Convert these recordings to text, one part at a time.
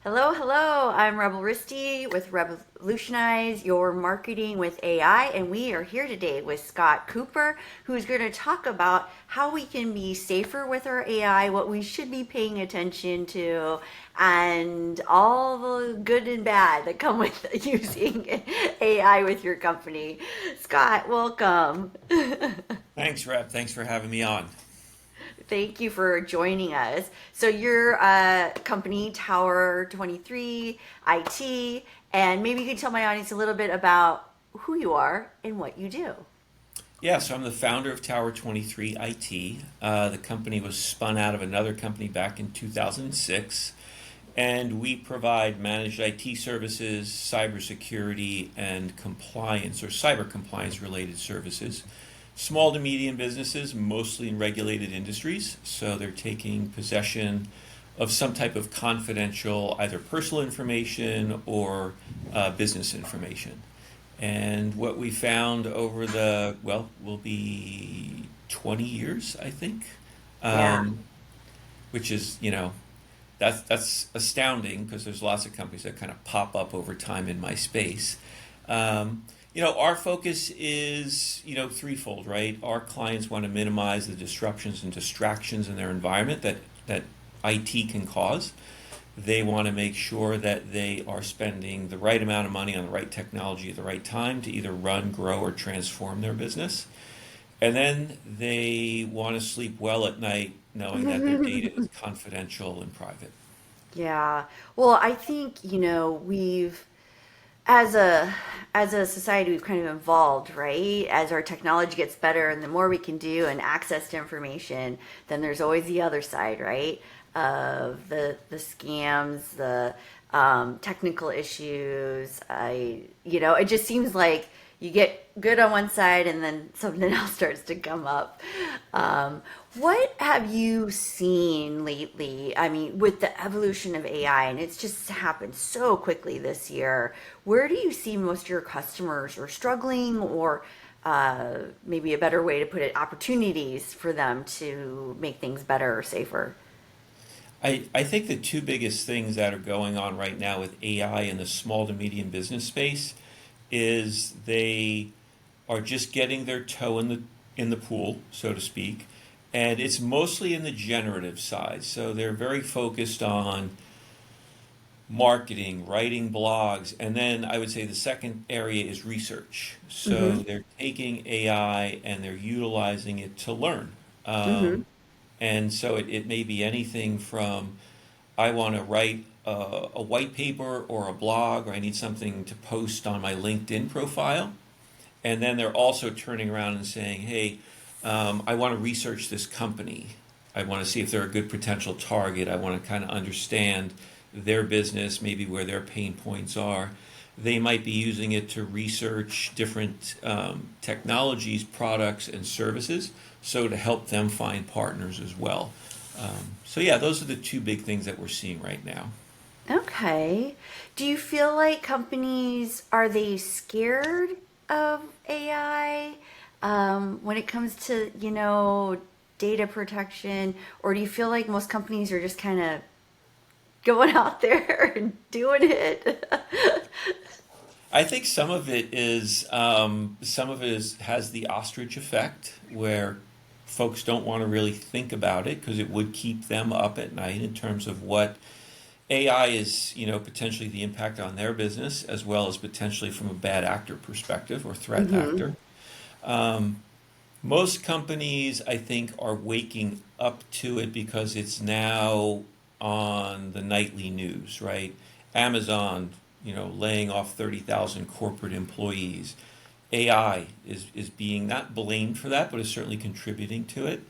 Hello, hello. I'm REBL Risty with Revolutionize Your Marketing with AI, and we are here today with Scott Cooper, who's going to talk about how we can be safer with our AI, what we should be paying attention to, and all the good and bad that come with using AI with your company. Scott, welcome. Thanks, Rep. Thanks for having me on. Thank you for joining us. So your company, Tower 23 IT, and maybe you can tell my audience a little bit about who you are and what you do. Yeah, so I'm the founder of Tower 23 IT. The company was spun out of another company back in 2006, and we provide managed IT services, cybersecurity, and compliance or cyber compliance related services. Small to medium businesses, mostly in regulated industries, so they're taking possession of some type of confidential, either personal information or business information. And what we found over will be 20 years, I think, Yeah. um, which is, that's astounding because there's lots of companies that kind of pop up over time in my space. Our focus is, threefold, right? Our clients want to minimize the disruptions and distractions in their environment that IT can cause. They want to make sure that they are spending the right amount of money on the right technology at the right time to either run, grow, or transform their business. And then they want to sleep well at night knowing that their data is confidential and private. Yeah. Well, I think, we've as a as a society we've kind of evolved, right? As our technology gets better and the more we can do and access to information, then there's always the other side, right? Of the scams, the technical issues. It just seems like you get good on one side and then something else starts to come up. Um, what have you seen lately? I mean, with the evolution of AI, and it's just happened so quickly this year, where do you see most of your customers are struggling, or maybe a better way to put it, opportunities for them to make things better or safer? I think the two biggest things that are going on right now with AI in the small to medium business space is they are just getting their toe in the pool, so to speak, and it's mostly in the generative side. So they're very focused on marketing, writing blogs, and then I would say the second area is research. So Mm-hmm. they're taking AI and they're utilizing it to learn. Mm-hmm. And so it may be anything from I want to write a white paper or a blog, or I need something to post on my LinkedIn profile. And then they're also turning around and saying, hey, I want to research this company. I want to see if they're a good potential target. I want to kind of understand their business, maybe where their pain points are. They might be using it to research different technologies, products, and services, so to help them find partners as well. Yeah, those are the two big things that we're seeing right now. Okay. Do you feel like companies are they scared of AI when it comes to, data protection, or do you feel like most companies are just kind of going out there and doing it? I think some of it has the ostrich effect, where folks don't want to really think about it because it would keep them up at night in terms of what AI is, potentially the impact on their business, as well as potentially from a bad actor perspective or threat Mm-hmm. actor. Um, Most companies, I think, are waking up to it because it's now on the nightly news, right? Amazon, laying off 30,000 corporate employees. AI is being not blamed for that, but is certainly contributing to it.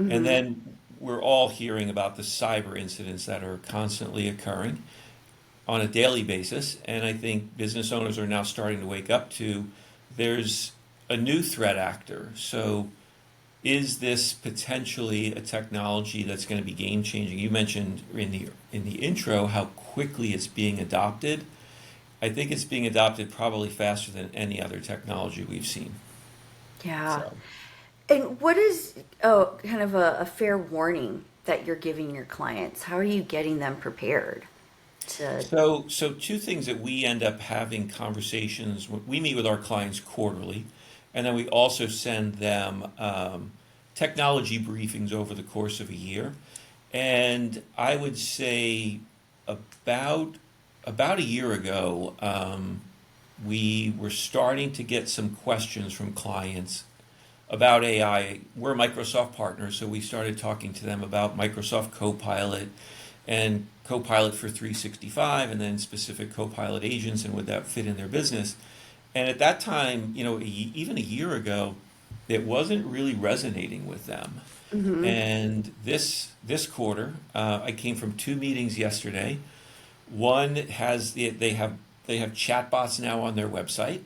And Mm-hmm. then we're all hearing about the cyber incidents that are constantly occurring on a daily basis. And I think business owners are now starting to wake up to there's a new threat actor. So is this potentially a technology that's going to be game changing? You mentioned in the intro how quickly it's being adopted. I think it's being adopted probably faster than any other technology we've seen. Yeah. So And what is kind of a fair warning that you're giving your clients? How are you getting them prepared? to, So two things that we end up having conversations. We meet with our clients quarterly, and then we also send them technology briefings over the course of a year. And I would say about about a year ago, we were starting to get some questions from clients about AI. We're Microsoft partners, so we started talking to them about Microsoft Copilot and Copilot for 365, and then specific Copilot agents, and would that fit in their business? And at that time, even a year ago, it wasn't really resonating with them. hmm And this quarter, I came from two meetings yesterday. One has they have chatbots now on their website,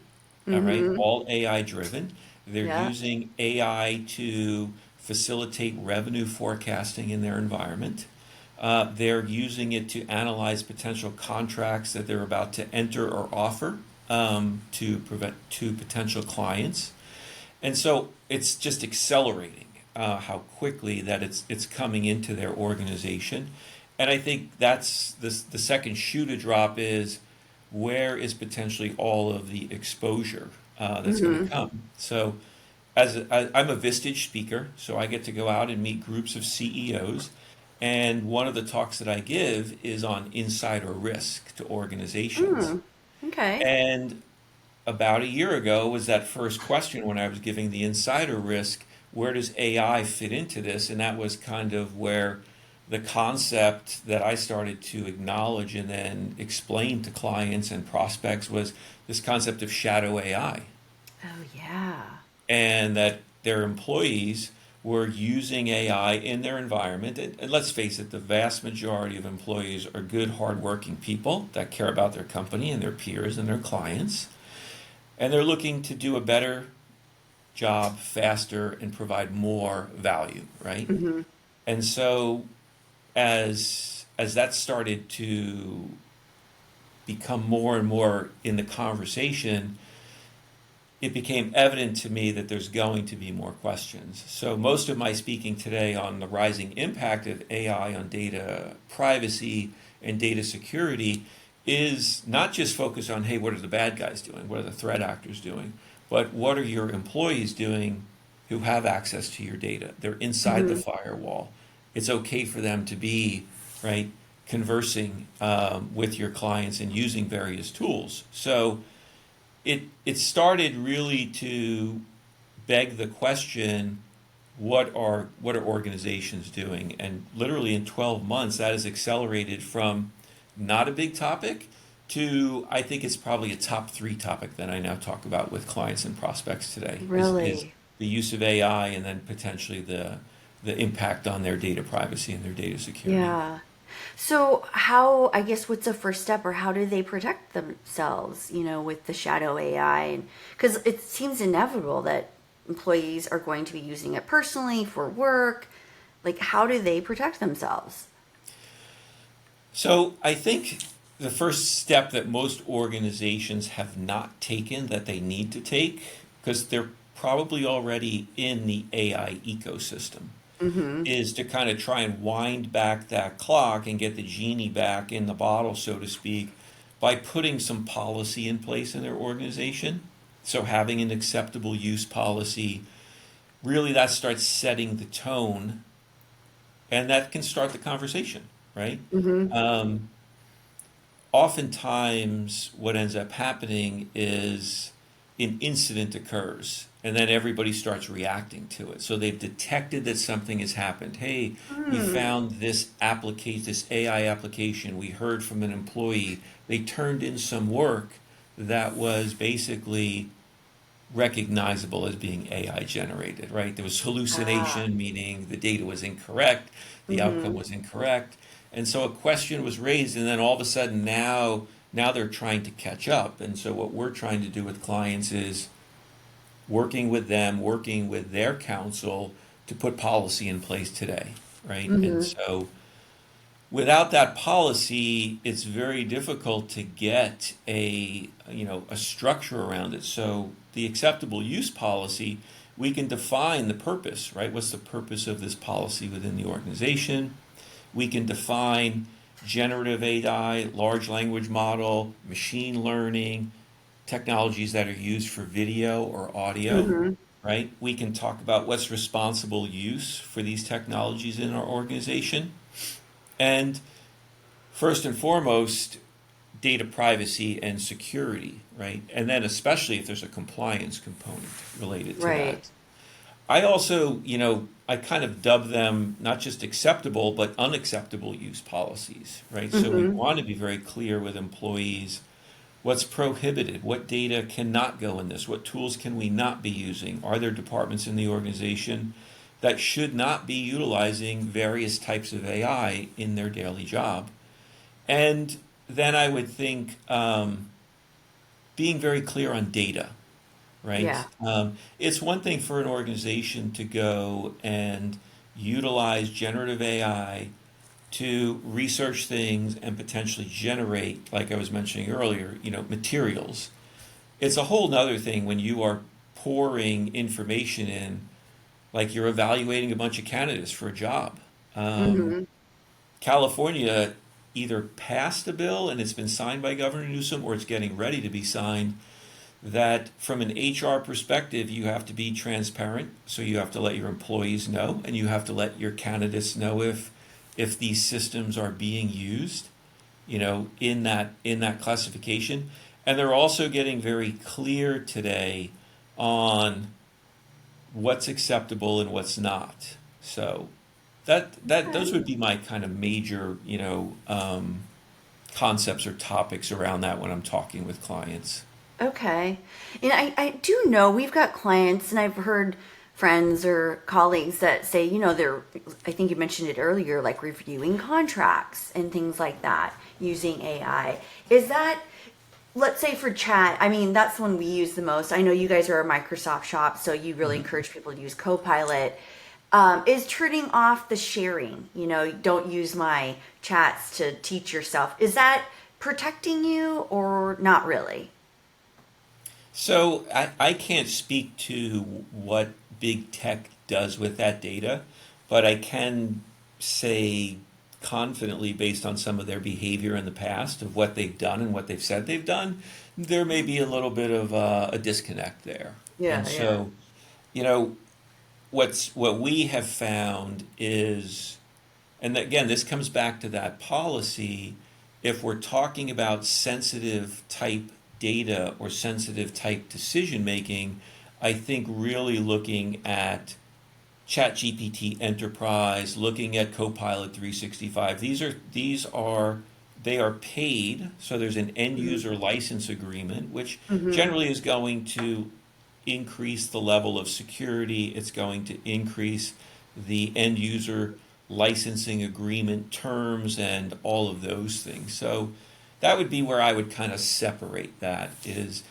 all right, hmm all AI driven. They're yeah, using AI to facilitate revenue forecasting in their environment. They're using it to analyze potential contracts that they're about to enter or offer to potential clients. And so it's just accelerating how quickly that it's coming into their organization. And I think that's the second shoe to drop is where is potentially all of the exposure that's going to hmm come. So I'm a Vistage speaker, so I get to go out and meet groups of CEOs. And one of the talks that I give is on insider risk to organizations. mm, okay, And about a year ago was that first question when I was giving the insider risk, where does AI fit into this? And that was kind of where the concept that I started to acknowledge and then explain to clients and prospects was this concept of shadow AI, oh yeah, and that their employees were using AI in their environment. And let's face it, the vast majority of employees are good, hardworking people that care about their company and their peers and their clients. And they're looking to do a better job faster and provide more value, right? hmm And so as that started to become more and more in the conversation, it became evident to me that there's going to be more questions. So most of my speaking today on the rising impact of AI on data privacy and data security is not just focused on, hey, what are the bad guys doing? What are the threat actors doing? But what are your employees doing who have access to your data? They're inside the hmm firewall. It's okay for them to be, right, conversing with your clients and using various tools. So it started really to beg the question, what are organizations doing? And literally in 12 months, that has accelerated from not a big topic to I think it's probably a top three topic that I now talk about with clients and prospects today is really, the use of AI and then potentially the impact on their data privacy and their data security. yeah. So how, I guess, what's the first step, or how do they protect themselves, with the shadow AI? And because it seems inevitable that employees are going to be using it personally for work. Like, how do they protect themselves? So I think the first step that most organizations have not taken that they need to take, because they're probably already in the AI ecosystem, Mm-hmm. is to kind of try and wind back that clock and get the genie back in the bottle, so to speak, by putting some policy in place in their organization. So having an acceptable use policy, really that starts setting the tone, and that can start the conversation, right? Mm-hmm. Um, Oftentimes what ends up happening is an incident occurs and then everybody starts reacting to it. So they've detected that something has happened. Hey, we Hmm. found this AI application. We heard from an employee. They turned in some work that was basically recognizable as being AI generated, right? There was Ah. hallucination, meaning the data was incorrect, the outcome Mm-hmm. was incorrect. And so a question was raised, and then all of a sudden now they're trying to catch up. And so what we're trying to do with clients is working with them, working with their counsel to put policy in place today, right? And Mm-hmm. so without that policy, it's very difficult to get a structure around it. So the acceptable use policy, we can define the purpose, right? What's the purpose of this policy within the organization? We can define generative AI, large language model, machine learning, technologies that are used for video or audio, Mm-hmm. right? We can talk about what's responsible use for these technologies in our organization. And first and foremost, data privacy and security, right? And then especially if there's a compliance component related to Right. that. I also, I kind of dub them not just acceptable, but unacceptable use policies, right? So we Mm-hmm. want to be very clear with employees what's prohibited, what data cannot go in this, what tools can we not be using, are there departments in the organization that should not be utilizing various types of AI in their daily job. And then I would think being very clear on data, right? Yeah. It's one thing for an organization to go and utilize generative AI to research things and potentially generate, like I was mentioning earlier, materials. It's a whole nother thing when you are pouring information in, like you're evaluating a bunch of candidates for a job. Um, Mm-hmm. California either passed a bill and it's been signed by Governor Newsom or it's getting ready to be signed that from an HR perspective, you have to be transparent. So you have to let your employees know and you have to let your candidates know if these systems are being used, in that classification. And they're also getting very clear today on what's acceptable and what's not. So that those would be my kind of major, concepts or topics around that when I'm talking with clients. Okay. And I do know we've got clients, and I've heard friends or colleagues that say, they're, I think you mentioned it earlier, like reviewing contracts and things like that using AI. Is that, let's say for chat, I mean, that's the one we use the most. I know you guys are a Microsoft shop, so you really encourage people to use Copilot. Is turning off the sharing, don't use my chats to teach yourself. Is that protecting you or not really? So I can't speak to what big tech does with that data, but I can say confidently, based on some of their behavior in the past, of what they've done and what they've said they've done, there may be a little bit of a disconnect there. And Yeah, yeah. so, you know, what we have found is, and again, this comes back to that policy. If we're talking about sensitive type data or sensitive type decision making, I think really looking at ChatGPT Enterprise, looking at Copilot 365, they are paid, so there's an end Hmm. user license agreement, which Hmm. generally is going to increase the level of security. It's going to increase the end user licensing agreement terms and all of those things. So that would be where I would kind of separate that is,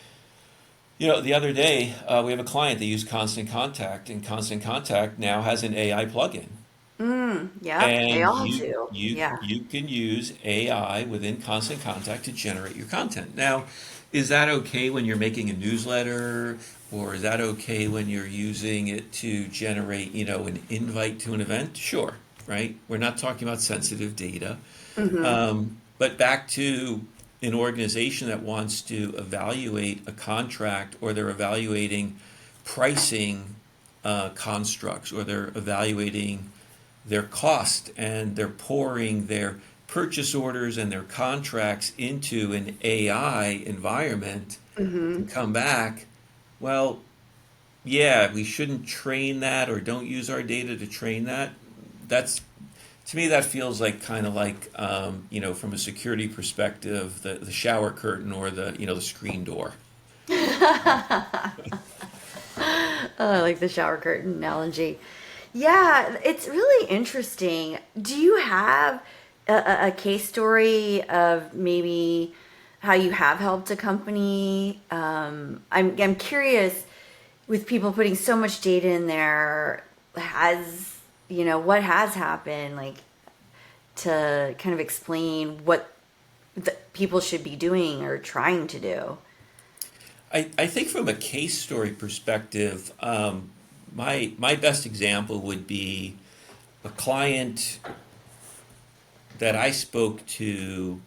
the other day we have a client that used Constant Contact, and Constant Contact now has an AI plugin. Yep, they And all you do. you Yeah. you can use AI within Constant Contact to generate your content. Now, is that okay when you're making a newsletter, or is that okay when you're using it to generate, an invite to an event? Sure, right? We're not talking about sensitive data. Hmm. But back to an organization that wants to evaluate a contract, or they're evaluating pricing constructs, or they're evaluating their cost, and they're pouring their purchase orders and their contracts into an AI environment to Hmm. come back. Well, yeah, we shouldn't train that or don't use our data to train that. That's To me, that feels like kind of like, from a security perspective, the shower curtain or the screen door. Oh, I like the shower curtain analogy. Yeah, it's really interesting. Do you have a case story of maybe how you have helped a company? I'm curious with people putting so much data in there, what has happened, like to kind of explain what people should be doing or trying to do. I think from a case story perspective, my best example would be a client that I spoke to,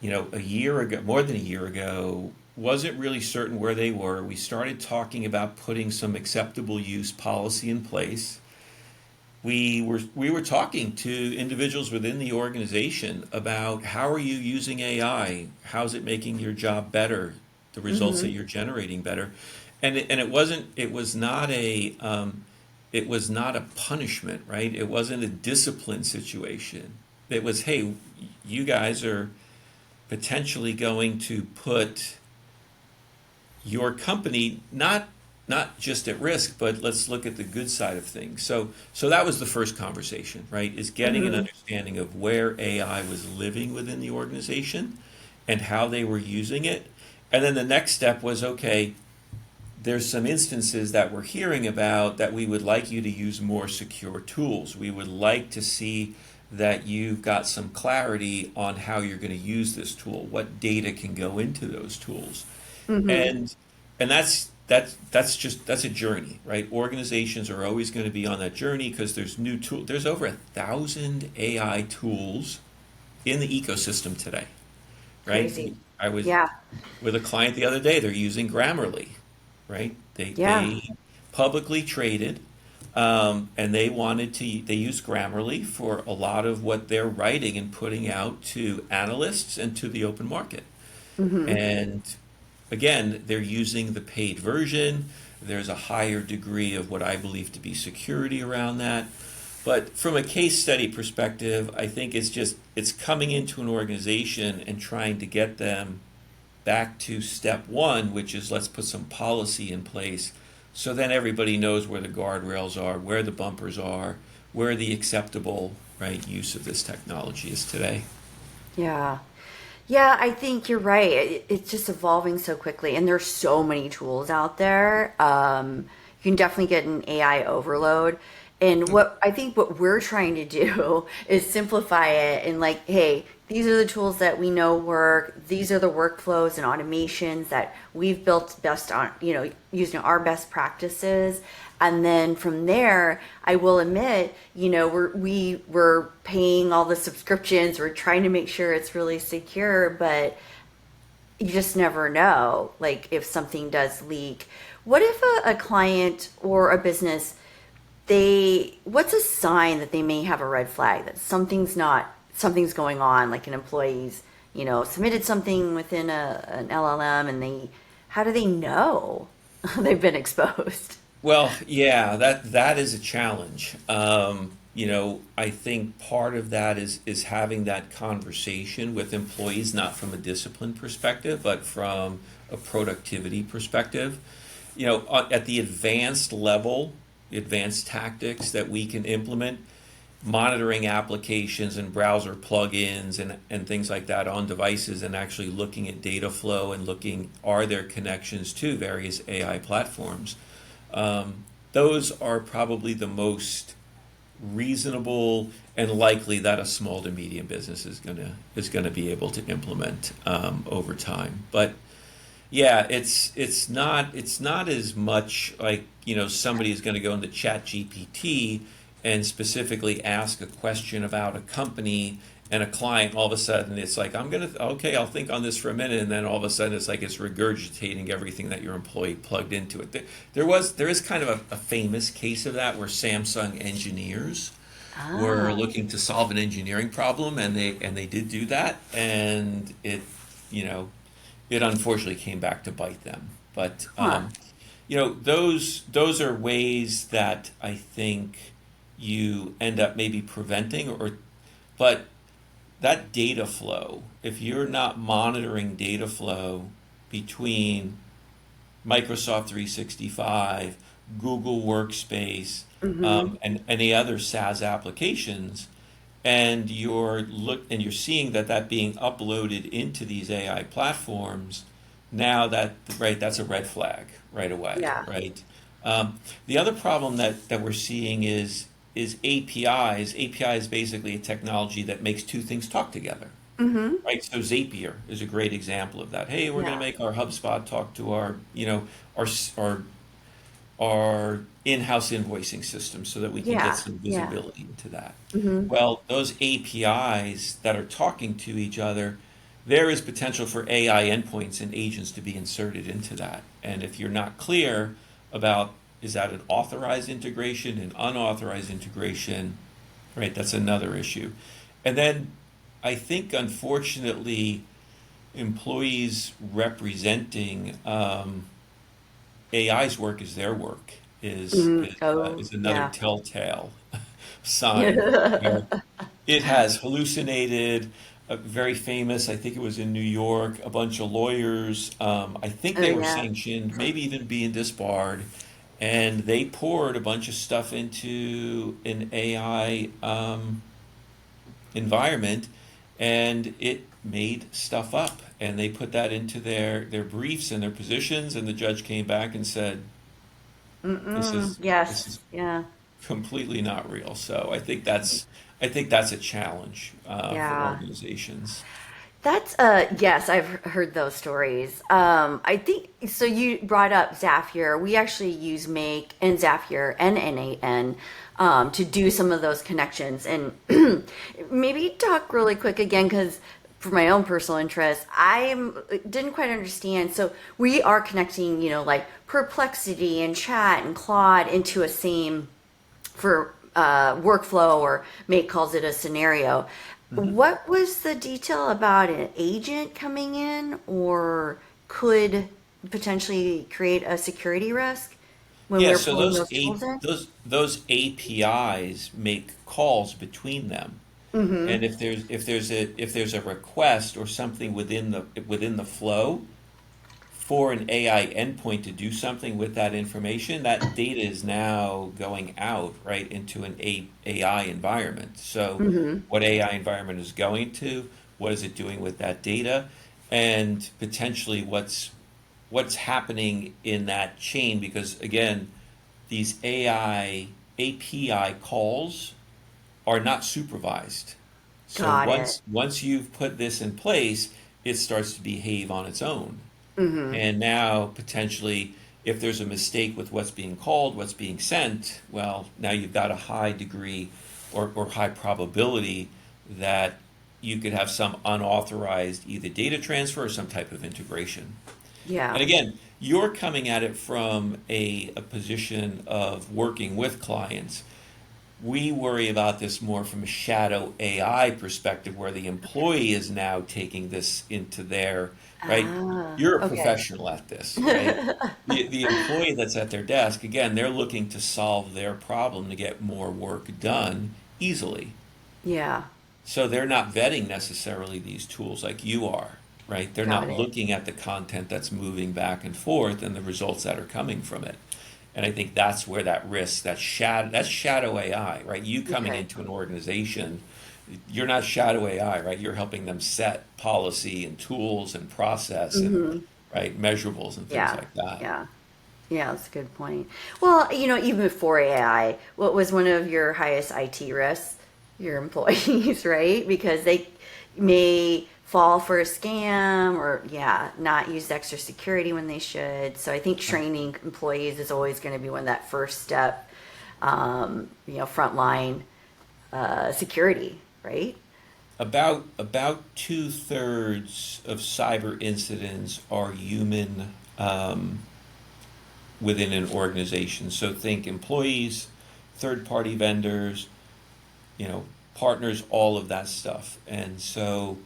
a year ago, more than a year ago, wasn't really certain where they were. We started talking about putting some acceptable use policy in place. We were talking to individuals within the organization about how are you using AI? How's it making your job better? The results that Mm-hmm. you're generating better, and it was not a punishment, right? It wasn't a discipline situation. It was, hey, you guys are potentially going to put your company not just at risk, but let's look at the good side of things. So that was the first conversation, right? Is getting an Mm-hmm. understanding of where AI was living within the organization and how they were using it. And then the next step was, okay, there's some instances that we're hearing about that we would like you to use more secure tools. We would like to see that you've got some clarity on how you're going to use this tool, what data can go into those tools. Mm-hmm. And that's a journey, right? Organizations are always going to be on that journey because there's new tool. There's over 1,000 AI tools in the ecosystem today, right? Crazy. I was Yeah. with a client the other day. They're using Grammarly, right? Yeah. They publicly traded, and they use Grammarly for a lot of what they're writing and putting out to analysts and to the open market. Mm-hmm. And again, they're using the paid version. There's a higher degree of what I believe to be security around that. But from a case study perspective, I think it's coming into an organization and trying to get them back to step one, which is let's put some policy in place so then everybody knows where the guardrails are, where the bumpers are, where the acceptable right use of this technology is today. Yeah. Yeah, I think you're right. It's just evolving so quickly, and there's so many tools out there. You can definitely get an AI overload. And what I think what we're trying to do is simplify it and like, hey, these are the tools that we know work. These are the workflows and automations that we've built best on, using our best practices. And then from there, I will admit, we're paying all the subscriptions. We're trying to make sure it's really secure, but you just never know, like if something does leak. What if a client or a business, what's a sign that they may have a red flag that something's going on, like an employee's, submitted something within an LLM and how do they know they've been exposed? Well, yeah, that is a challenge. I think part of that is having that conversation with employees, not from a discipline perspective, but from a productivity perspective. At the advanced level, advanced tactics that we can implement, monitoring applications and browser plugins and things like that on devices and actually looking at data flow and looking, are there connections to various AI platforms? Those are probably the most reasonable and likely that a small to medium business is gonna be able to implement over time. But yeah, it's not as much like somebody is going to go into Chat GPT and specifically ask a question about a company and a client. All of a sudden, it's like okay, I'll think on this for a minute, and then all of a sudden, it's like it's regurgitating everything that your employee plugged into it. There is kind of a famous case of that where Samsung engineers were Ah, looking to solve an engineering problem, and they did do that, and you know it unfortunately came back to bite them. But huh. those are ways that I think you end up maybe preventing, but that data flow, if you're not monitoring data flow between Microsoft 365, Google Workspace, Mm-hmm. and any other SaaS applications, and you're seeing that being uploaded into these AI platforms, now that's a red flag right away, Yeah. right? The other problem that we're seeing is APIs. API is basically a technology that makes two things talk together. Mm-hmm. Right, so Zapier is a great example of that. Hey, we're going to Yeah. make our HubSpot talk to our, our are in-house invoicing systems so that we can get Yeah, some yeah. visibility into that. Hmm. Well, those APIs that are talking to each other, there is potential for AI endpoints and agents to be inserted into that. And if you're not clear about is that an authorized integration, an unauthorized integration, right, that's another issue. And then I think, unfortunately, employees representing AI's work is their work Hmm. Oh, is another yeah. telltale sign where it has hallucinated. Very famous, I think it was in New York, a bunch of lawyers. I think Oh, they were yeah. sanctioned, maybe even being disbarred, and they poured a bunch of stuff into an AI environment, and it made stuff up. And they put that into their briefs and their positions, and the judge came back and said, "This Mm-mm. is this Yes. is Yeah. completely not real." So I think that's a challenge for Yeah. organizations. That's yes, I've heard those stories. I think so. You brought up Zapier. We actually use Make and Zapier and NAN to do some of those connections. And maybe talk really quick again because for my own personal interest, didn't quite understand. So we are connecting, like Perplexity and Chat and Claude into a same for workflow, or Make calls it a scenario. Mhm. What was the detail about an agent coming in or could potentially create a security risk when Yeah, we're so pulling those tools in? those APIs make calls between them. Mm-hmm. And if there's a request or something within the flow, for an AI endpoint to do something with that information, that data is now going out right into an AI environment. So, Mm-hmm. what AI environment is going to? What is it doing with that data? And potentially, what's happening in that chain? Because again, these AI API calls are not supervised. So Got it. once you've put this in place, it starts to behave on its own. Mm-hmm. And now potentially, if there's a mistake with what's being called, what's being sent, well, now you've got a high degree or high probability that you could have some unauthorized either data transfer or some type of integration. Yeah. And again, you're coming at it from a position of working with clients. We worry about this more from a shadow AI perspective, where the employee is now taking this into their, right? Ah, You're a okay. professional at this, right? The employee that's at their desk, again, they're looking to solve their problem to get more work done easily. Yeah. So they're not vetting necessarily these tools like you are, right? They're Got not it. looking at the content that's moving back and forth and the results that are coming from it. And I think that's where that risk, that's shadow AI, right? You coming Okay. into an organization, you're not shadow AI, right? You're helping them set policy and tools and process and Mm-hmm. right measurables and things Yeah. like that. Yeah. Yeah, that's a good point. Well, even before AI, what was one of your highest IT risks? Your employees, right? Because they may fall for a scam or, yeah, not use extra security when they should. So I think training employees is always going to be one of that first step, frontline security, right? About two-thirds of cyber incidents are human within an organization. So think employees, third-party vendors, partners, all of that stuff. And so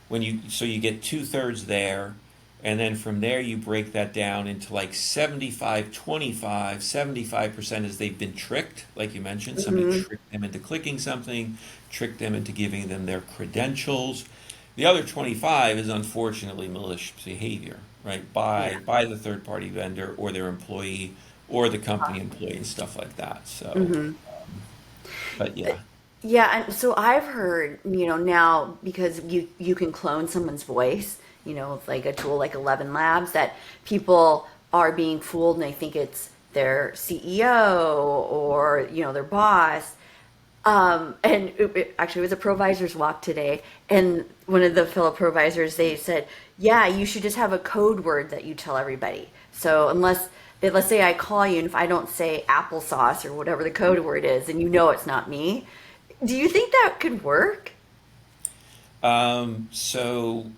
you get two-thirds there, and then from there you break that down into like 75, 25. 75% is they've been tricked, like you mentioned. Somebody Mm-hmm. tricked them into clicking something, tricked them into giving them their credentials. The other 25 is unfortunately malicious behavior, right? Yeah. By the third party vendor or their employee or the company employee and stuff like that. So, Mm-hmm. but yeah. Yeah, and so I've heard, now because you can clone someone's voice, with like a tool like 11 Labs, that people are being fooled and they think it's their CEO or, their boss. And actually, it was a provisor's walk today, and one of the fellow provisors, they said, "Yeah, you should just have a code word that you tell everybody. So unless let's say I call you, and if I don't say applesauce or whatever the code word is, and you know it's not me, do you think that could work? Um, so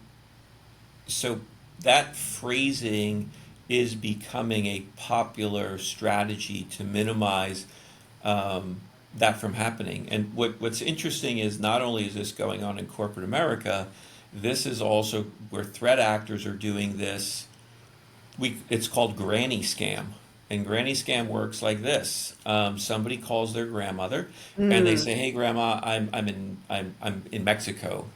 so that phrasing is becoming a popular strategy to minimize that from happening. And what's interesting is not only is this going on in corporate America, this is also where threat actors are doing this. It's called granny scam. And granny scam works like this. Somebody calls their grandmother and they Mm, say, "Hey, grandma, I'm in Mexico.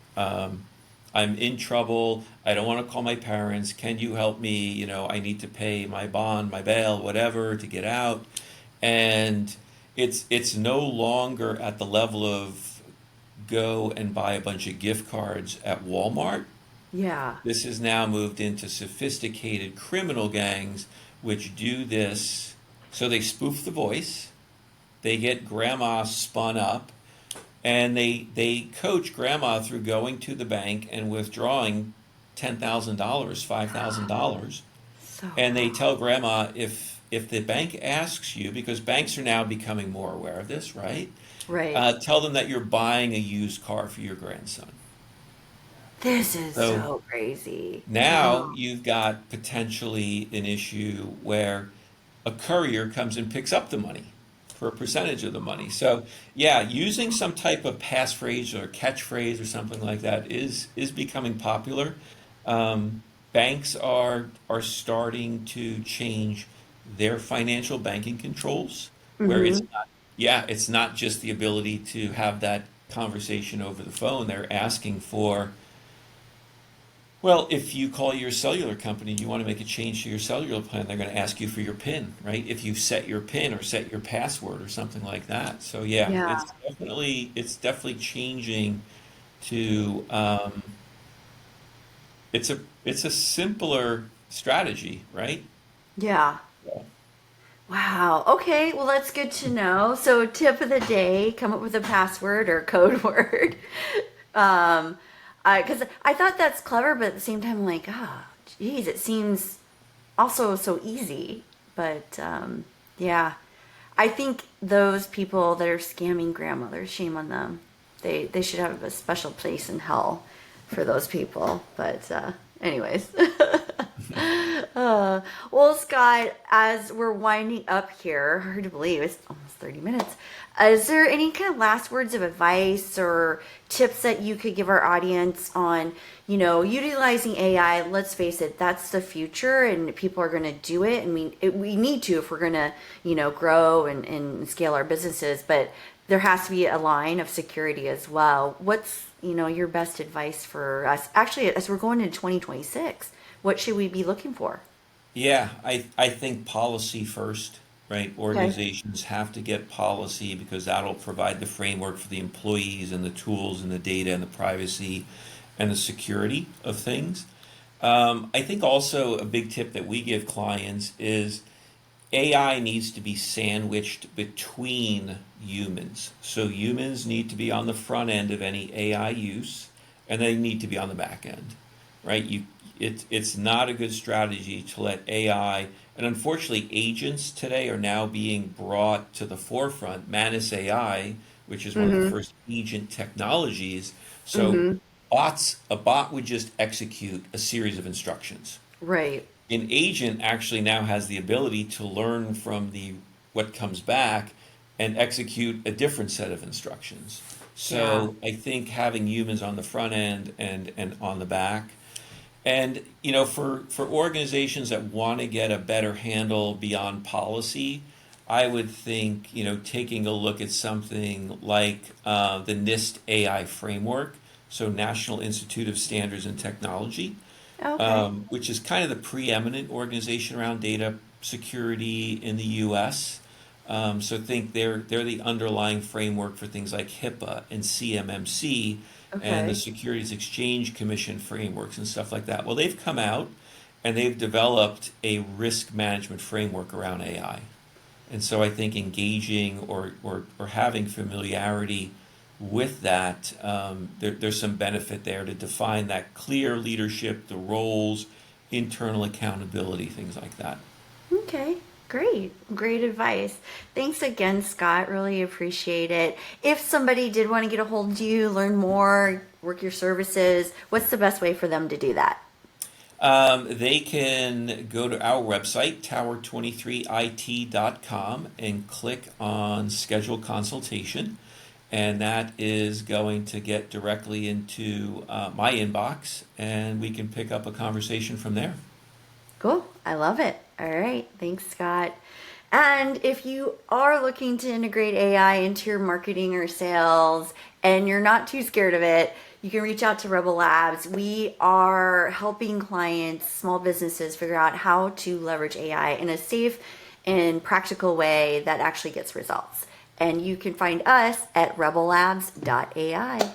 I'm in trouble. I don't want to call my parents. Can you help me? I need to pay my bond, my bail, whatever, to get out." And it's no longer at the level of go and buy a bunch of gift cards at Walmart. yeah. This has now moved into sophisticated criminal gangs which do this. So they spoof the voice, they get grandma spun up, and they coach grandma through going to the bank and withdrawing $10,000, $5,000. So And they wrong. tell grandma, if the bank asks you, because banks are now becoming more aware of this, right? Right. Tell them that you're buying a used car for your grandson. This is So so crazy. now Oh, you've got potentially an issue where a courier comes and picks up the money for a percentage of the money. So yeah, using some type of passphrase or catchphrase or something like that is becoming popular. Banks are starting to change their financial banking controls, where mm-hmm. it's not just the ability to have that conversation over the phone. They're asking for, well, if you call your cellular company, you want to make a change to your cellular plan, they're going to ask you for your PIN, right? If you set your PIN or set your password or something like that. So yeah, Yeah. it's definitely changing to it's a simpler strategy, right? Yeah. Yeah. Wow. Okay. Well, that's good to know. So, tip of the day: come up with a password or code word. Um, because I thought that's clever, but at the same time, I'm like, ah, geez, it seems also so easy. But yeah, I think those people that are scamming grandmothers, shame on them. They should have a special place in hell for those people. But anyways. Uh, well, Scott, as we're winding up here, hard to believe it's almost 30 minutes. Is there any kind of last words of advice or tips that you could give our audience on, utilizing AI? Let's face it, that's the future, and people are going to do it, and we need to if we're going to, grow and scale our businesses. But there has to be a line of security as well. What's, your best advice for us? Actually, as we're going into 2026, what should we be looking for? Yeah, I think policy first, right? Okay. Organizations have to get policy because that'll provide the framework for the employees and the tools and the data and the privacy and the security of things. I think also a big tip that we give clients is AI needs to be sandwiched between humans. So humans need to be on the front end of any AI use, and they need to be on the back end, right? It's not a good strategy to let AI, and unfortunately, agents today are now being brought to the forefront. Manus AI, which is one of the Mm-hmm. first agent technologies. So Mm-hmm. a bot would just execute a series of instructions. Right. An agent actually now has the ability to learn from the what comes back and execute a different set of instructions. Yeah. So I think having humans on the front end and on the back, and for organizations that want to get a better handle beyond policy, I would think taking a look at something like the NIST AI framework, so National Institute of Standards and Technology, Okay. which is kind of the preeminent organization around data security in the U.S. So think they're the underlying framework for things like HIPAA and CMMC and the Okay. Securities Exchange Commission frameworks and stuff like that. Well, they've come out and they've developed a risk management framework around AI. And so I think engaging or having familiarity with that, there's some benefit there to define that clear leadership, the roles, internal accountability, things like that. Okay. Great advice. Thanks again, Scott. Really appreciate it. If somebody did want to get a hold of you, learn more, work your services, what's the best way for them to do that? They can go to our website, tower23it.com, and click on schedule consultation. And that is going to get directly into my inbox, and we can pick up a conversation from there. Cool. I love it. All right. Thanks, Scott. And if you are looking to integrate AI into your marketing or sales and you're not too scared of it, you can reach out to Rebel Labs. We are helping clients, small businesses, figure out how to leverage AI in a safe and practical way that actually gets results. And you can find us at rebellabs.ai.